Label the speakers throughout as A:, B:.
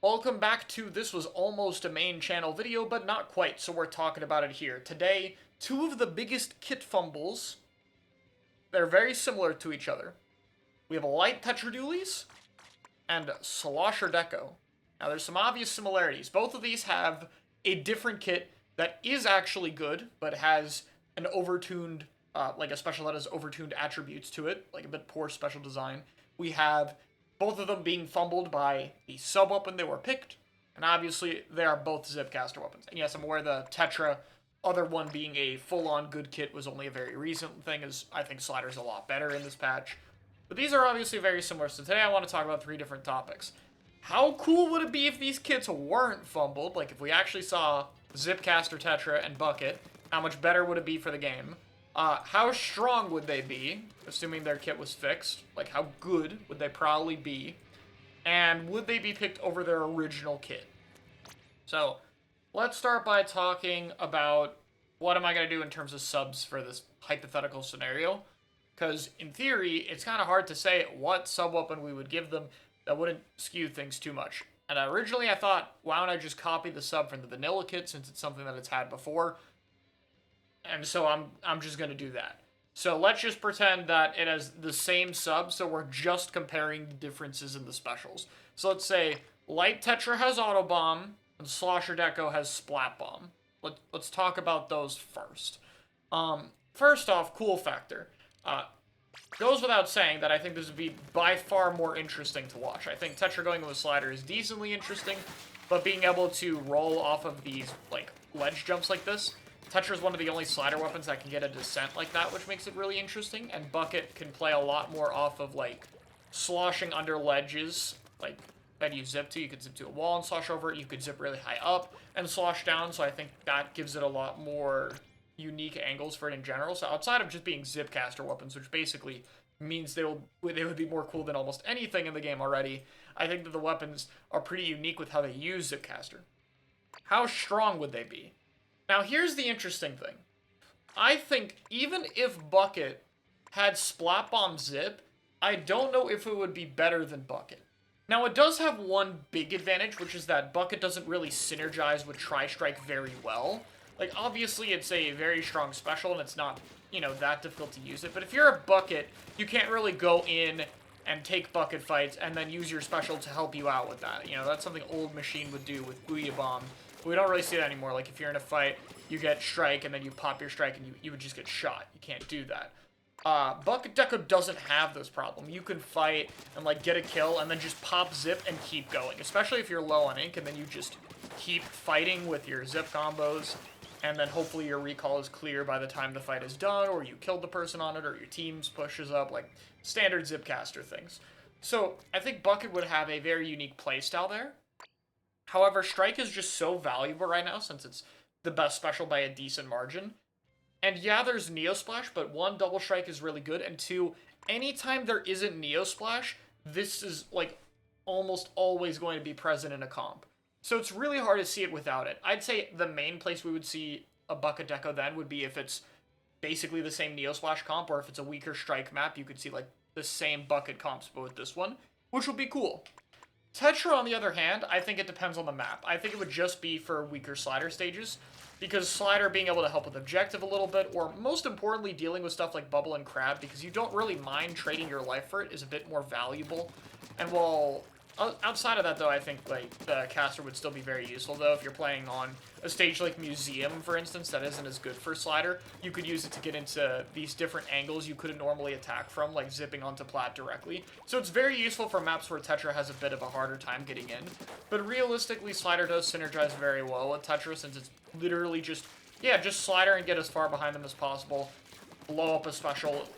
A: Welcome back to this was almost a main channel video, but not quite, so we're talking about it here. Today, two of the biggest kit fumbles. They're very similar to each other. We have Light Tetradulies and Slosher Deco. Now, there's some obvious similarities. Both of these have a different kit that is actually good, but has an overtuned, like a special that has overtuned attributes to it, like a bit poor special design. We have both of them being fumbled by the sub-weapon they were picked, and obviously they are both Zipcaster weapons. And yes, I'm aware the Tetra other one being a full-on good kit was only a very recent thing, as I think Slider's a lot better in this patch. But these are obviously very similar, so today I want to talk about three different topics. How cool would it be if these kits weren't fumbled? Like, if we actually saw Zipcaster, Tetra, and Bucket, how much better would it be for the game? How strong would they be, assuming their kit was fixed? Like, how good would they probably be? And would they be picked over their original kit? So, let's start by talking about what am I going to do in terms of subs for this hypothetical scenario. Because, in theory, it's kind of hard to say what sub-weapon we would give them that wouldn't skew things too much. And originally I thought, why don't I just copy the sub from the vanilla kit since it's something that it's had before? And so I'm just going to do that. So let's just pretend that it has the same sub, so we're just comparing the differences in the specials. So let's say Light Tetra has Auto Bomb, and Slosher Deco has Splat Bomb. Let's talk about those first. First off, cool factor. Goes without saying that I think this would be by far more interesting to watch. I think Tetra going with Slider is decently interesting, but being able to roll off of these, like, ledge jumps like this, Tetra is one of the only Slider weapons that can get a descent like that, which makes it really interesting, and Bucket can play a lot more off of, like, sloshing under ledges, like, that you zip to. You could zip to a wall and slosh over it, you could zip really high up and slosh down, so I think that gives it a lot more unique angles for it in general. So outside of just being Zipcaster weapons, which basically means they would be more cool than almost anything in the game already, I think that the weapons are pretty unique with how they use Zipcaster. How strong would they be? Now here's the interesting thing. I think even if Bucket had Splat Bomb Zip, I don't know if it would be better than Bucket. Now it does have one big advantage, which is that Bucket doesn't really synergize with Tri-Strike very well. Like, obviously, it's a very strong special, and it's not, you know, that difficult to use it. But if you're a Bucket, you can't really go in and take Bucket fights and then use your special to help you out with that. You know, that's something Old Machine would do with Booyah Bomb. We don't really see that anymore. Like, if you're in a fight, you get Strike, and then you pop your Strike, and you would just get shot. You can't do that. Bucket Deco doesn't have this problem. You can fight and, like, get a kill, and then just pop Zip and keep going. Especially if you're low on ink, and then you just keep fighting with your Zip combos. And then hopefully your recall is clear by the time the fight is done, or you killed the person on it, or your team's pushes up, like standard Zipcaster things. So I think Bucket would have a very unique playstyle there. However, Strike is just so valuable right now since it's the best special by a decent margin. And yeah, there's Neo Splash, but one, Double Strike is really good, and two, anytime there isn't Neo Splash, this is like almost always going to be present in a comp. So it's really hard to see it without it. I'd say the main place we would see a Bucket Deco then would be if it's basically the same Neo Splash comp, or if it's a weaker Strike map, you could see like the same Bucket comps, but with this one, which would be cool. Tetra, on the other hand, I think it depends on the map. I think it would just be for weaker Slider stages, because Slider being able to help with objective a little bit, or most importantly, dealing with stuff like Bubble and Crab, because you don't really mind trading your life for it, is a bit more valuable. And while outside of that, though, I think like the caster would still be very useful, though. If you're playing on a stage like Museum, for instance, that isn't as good for Slider, you could use it to get into these different angles you couldn't normally attack from, like zipping onto Plat directly. So it's very useful for maps where Tetra has a bit of a harder time getting in. But realistically, Slider does synergize very well with Tetra, since it's literally just Slider and get as far behind them as possible, blow up a special,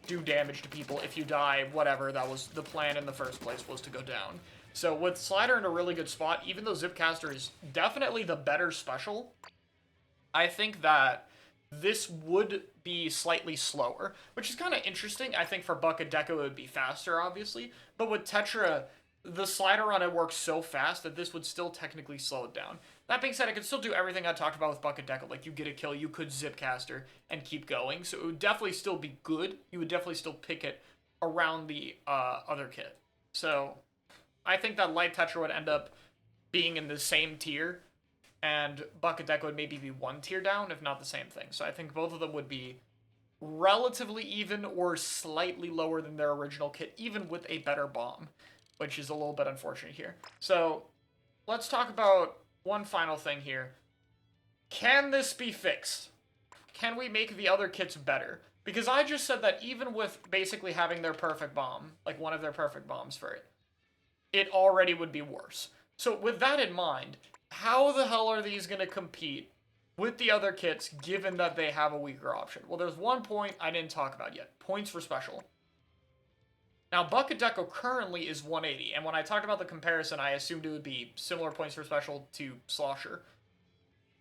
A: do damage to people. If you die, whatever, that was the plan in the first place, was to go down. So with Slider in a really good spot, even though Zipcaster is definitely the better special, I think that this would be slightly slower, which is kind of interesting. I think for Bucket Deco it would be faster, obviously, but with Tetra, the Slider on it works so fast that this would still technically slow it down. That being said, I could still do everything I talked about with Bucket Deco. Like, you get a kill, you could Zipcaster and keep going. So it would definitely still be good. You would definitely still pick it around the other kit. So I think that Light Tetra would end up being in the same tier, and Bucket Deck would maybe be one tier down, if not the same thing. So I think both of them would be relatively even or slightly lower than their original kit, even with a better bomb, which is a little bit unfortunate here. So let's talk about one final thing here. Can this be fixed? Can we make the other kits better? Because I just said that even with basically having their perfect bomb, like one of their perfect bombs for it, it already would be worse. So with that in mind, how the hell are these going to compete with the other kits, given that they have a weaker option? Well, there's one point I didn't talk about yet. Points for special. Now, Bucket Deco currently is 180, and when I talked about the comparison, I assumed it would be similar points for special to Slosher.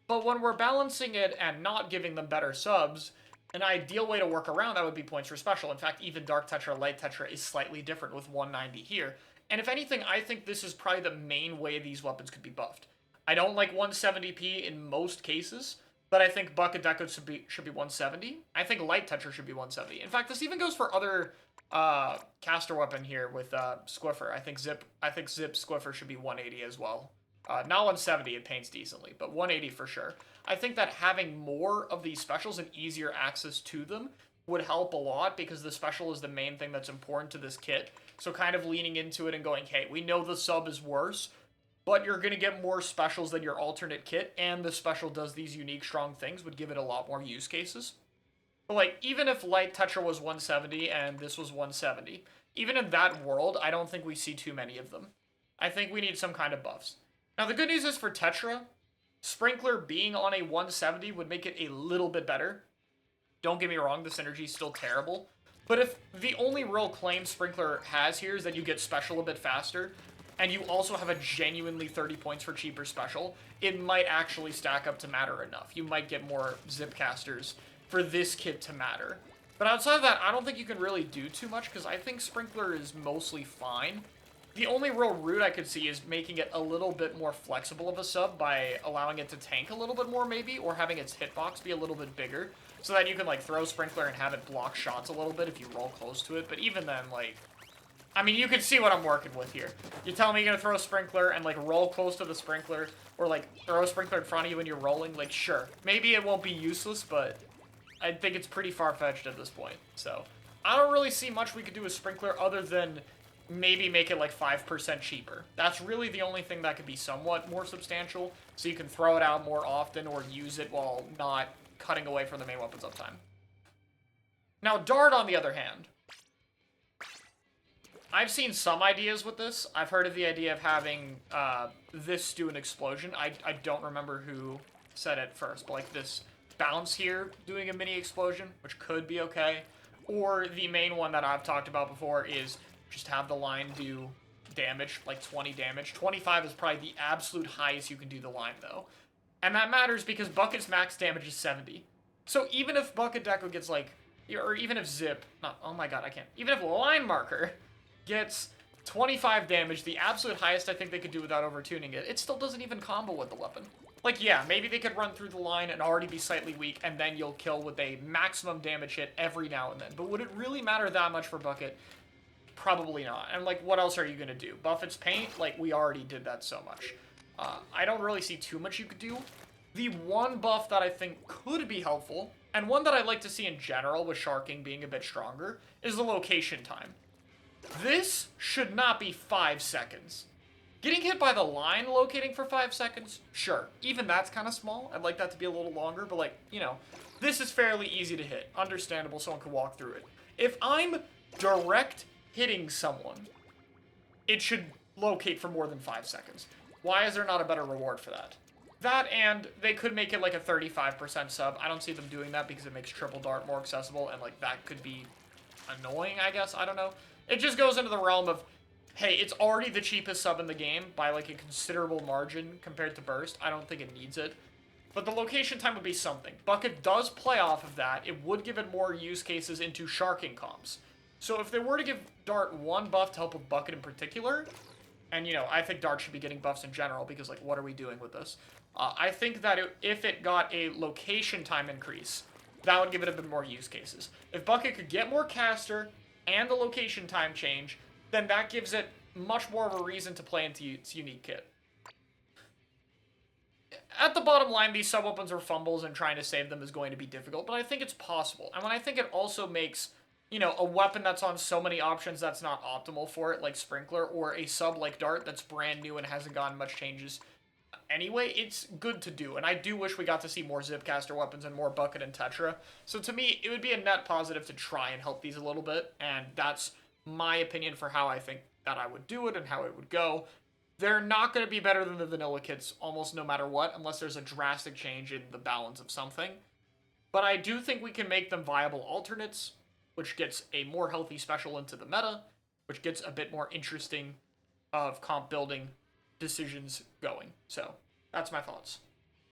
A: But when we're balancing it and not giving them better subs, an ideal way to work around that would be points for special. In fact, even Dark Tetra, Light Tetra is slightly different with 190 here. And if anything, I think this is probably the main way these weapons could be buffed. I don't like 170p in most cases, but I think Bucket Deco should be 170. I think Light Tetra should be 170. In fact, this even goes for other caster weapon here with Squiffer. I think Zip Squiffer should be 180 as well. Not 170, it paints decently, but 180 for sure. I think that having more of these specials and easier access to them would help a lot, because the special is the main thing that's important to this kit. So kind of leaning into it and going, hey, we know the sub is worse, but you're going to get more specials than your alternate kit, and the special does these unique, strong things, would give it a lot more use cases. But, like, even if Light Tetra was 170 and this was 170, even in that world, I don't think we see too many of them. I think we need some kind of buffs. Now, the good news is for Tetra, Sprinkler being on a 170 would make it a little bit better. Don't get me wrong, the synergy is still terrible. But if the only real claim Sprinkler has here is that you get special a bit faster, and you also have a genuinely 30 points for cheaper special, it might actually stack up to matter enough. You might get more Zipcasters for this kit to matter. But outside of that, I don't think you can really do too much, because I think Sprinkler is mostly fine. The only real route I could see is making it a little bit more flexible of a sub by allowing it to tank a little bit more, maybe, or having its hitbox be a little bit bigger, so that you can, like, throw Sprinkler and have it block shots a little bit if you roll close to it. But even then, like, I mean, you can see what I'm working with here. You tell me you're gonna throw a Sprinkler and, like, roll close to the Sprinkler, or, like, throw a Sprinkler in front of you when you're rolling, like, sure. Maybe it won't be useless, but I think it's pretty far-fetched at this point. So, I don't really see much we could do with Sprinkler other than maybe make it, like, 5% cheaper. That's really the only thing that could be somewhat more substantial, so you can throw it out more often or use it while not cutting away from the main weapon's uptime. Now, Dart, on the other hand, I've seen some ideas with this. I've heard of the idea of having this do an explosion. I don't remember who said it first, but like this bounce here doing a mini explosion, which could be okay. Or the main one that I've talked about before is just have the line do damage, like 20 damage. 25 is probably the absolute highest you can do the line, though. And that matters because Bucket's max damage is 70. So even if Bucket Deco gets like, or even if Zip, not, oh my god, I can't. Even if Line Marker gets 25 damage, the absolute highest I think they could do without overtuning it, it still doesn't even combo with the weapon. Like, yeah, maybe they could run through the line and already be slightly weak, and then you'll kill with a maximum damage hit every now and then. But would it really matter that much for Bucket? Probably not. And, like, what else are you going to do? Buff its paint? Like, we already did that so much. I don't really see too much you could do. The one buff that I think could be helpful, and one that I'd like to see in general with Sharking being a bit stronger, is the location time. This should not be 5 seconds. Getting hit by the line locating for 5 seconds? Sure. Even that's kind of small. I'd like that to be a little longer, but like, you know, this is fairly easy to hit. Understandable, someone can walk through it. If I'm direct hitting someone, it should locate for more than 5 seconds. Why is there not a better reward for that? That, and they could make it like a 35% sub. I don't see them doing that because it makes Triple Dart more accessible, and like that could be annoying, I guess. I don't know. It just goes into the realm of, hey, it's already the cheapest sub in the game by like a considerable margin compared to Burst. I don't think it needs it. But the location time would be something. Bucket does play off of that. It would give it more use cases into Sharking comps. So if they were to give Dart one buff to help with Bucket in particular, and, you know, I think Dart should be getting buffs in general because, like, what are we doing with this? I think that if it got a location time increase, that would give it a bit more use cases. If Bucket could get more caster and the location time change, then that gives it much more of a reason to play into its unique kit. At the bottom line, these sub-weapons are fumbles and trying to save them is going to be difficult, but I think it's possible. And when I think it also makes, you know, a weapon that's on so many options that's not optimal for it, like Sprinkler, or a sub like Dart that's brand new and hasn't gotten much changes anyway, it's good to do. And I do wish we got to see more Zipcaster weapons and more Bucket and Tetra. So to me, it would be a net positive to try and help these a little bit, and that's my opinion for how I think that I would do it and how it would go. They're not going to be better than the vanilla kits almost no matter what, unless there's a drastic change in the balance of something. But I do think we can make them viable alternates, which gets a more healthy special into the meta, which gets a bit more interesting of comp building decisions going. So, that's my thoughts.